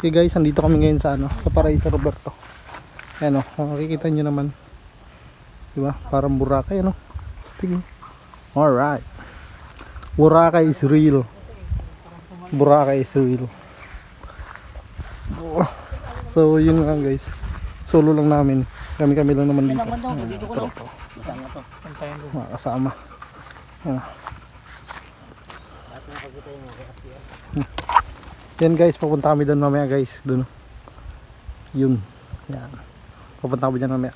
Okay guys, andito kami ngayon sa sa Paraiso Roberto. Ayan makikita nyo naman. Diba? Parang Boracay Stig. Alright. Boracay is real. Boracay is real. So yun lang guys. Solo lang namin. Kami lang naman dito. Dito ko lang. Masama to. Mga kasama. Ayan. Yan guys, papunta kami doon mamaya guys. Doon. Yun. Yan. Papunta kami dyan mamaya.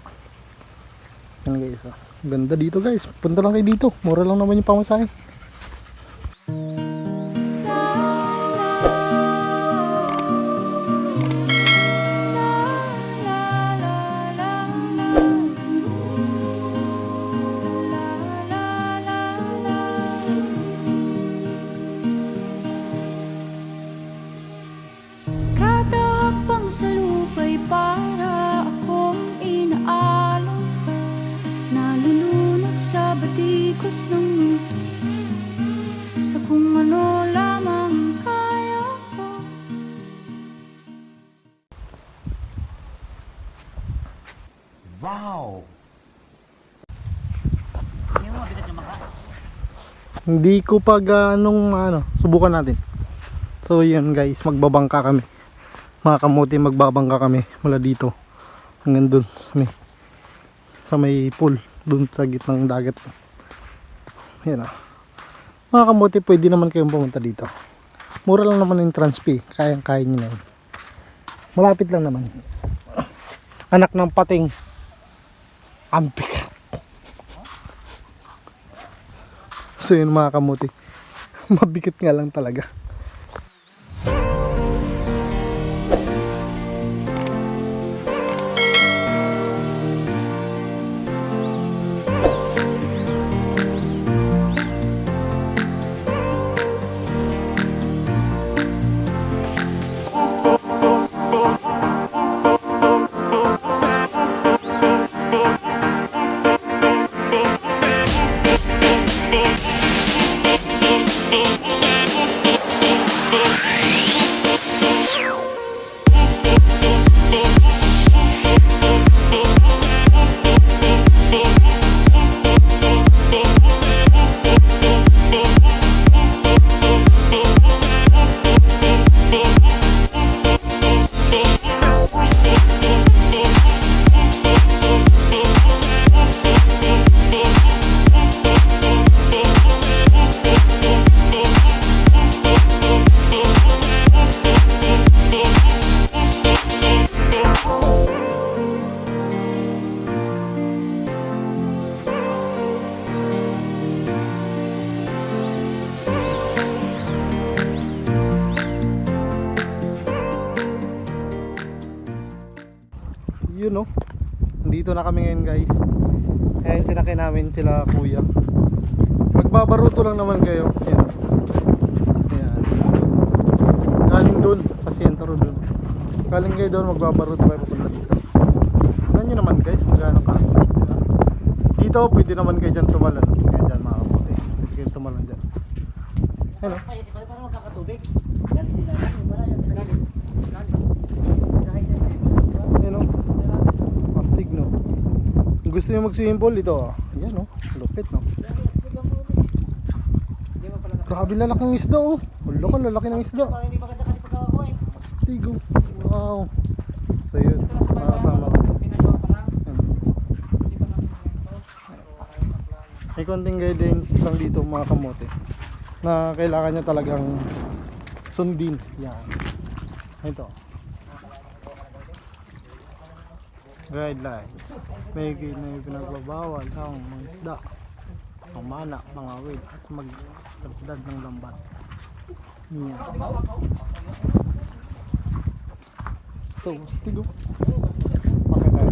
Yan guys. Ganda dito guys. Punta lang kayo dito. Mura lang naman yung pamasahe. Sa lupa'y para akong inaalon, nalulunod sa batikos ng mundo, sa kung ano lamang kaya ko. Wow! Hindi mo mabigat yung maka? Hindi ko pag subukan natin. So yun guys, magbabangka kami. Mga kamote, magbabangka kami mula dito hanggang dun sa may pool dun sa gitnang dagat. Yan mga kamote, pwede naman kayong pumunta dito. Mura lang naman yung transpi, kayang-kaya nyo na yun. Malapit lang naman. Anak ng pating ampik. So yun mga kamote, mabigat nga lang talaga. Yun nandito na kami ngayon guys. Ayan, sinakay namin sila kuya. Magbabaruto lang naman kayo. Ayan. Galing dun sa sentro dun. Galing kayo dun, magbabaruto kayo papunta dito. Tignan nyo naman guys, magkano ka. Dito pwede naman kayo dyan tumalan. Kaya dyan mga kapote, pwede kayo tumalan dyan. Ayan Parang magkakatubig. Galing sila. Wala yan sa galing. Astig Kung gusto nyo mag-swimming pool dito ayan lupit Grabe lalaking isda lalaki ng isda. Hindi maganda kasi pagkakakuha Astig wow. So yun makasama ko. May konting guidance lang dito mga kamote na kailangan nyo talagang sundin. Yan ito guidelines. May pinagbabawal ang mga isda, pamana, mga whale at magdagdag ng lambat. Yan. So, stigo. Okay tayo.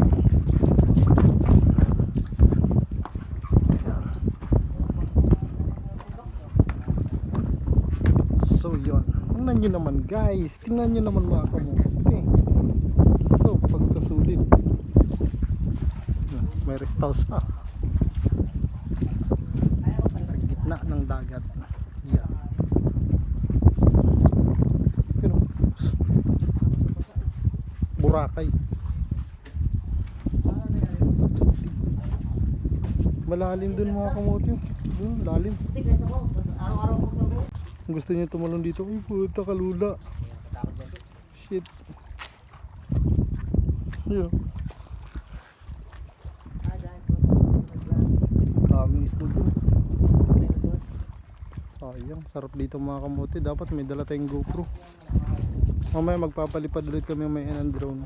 So, yun. Tingnan nyo naman guys. Tingnan nyo naman mga kamote. So, pagkasulit. May rest house pa sa gitna ng dagat. Yeah. Boracay. Malalim dun mga kamote. Dun, lalim. Hindi, ganito ko. Araw-araw ko ito. Gusto niya tumalon dito. Uy, puta kalula. Katakot dyan. Shit. Yun. Daming isda dun. Sayang, sarap dito mga kamote. Dapat may dala tayong GoPro. Mamaya magpapalipad ulit kami may ng drone.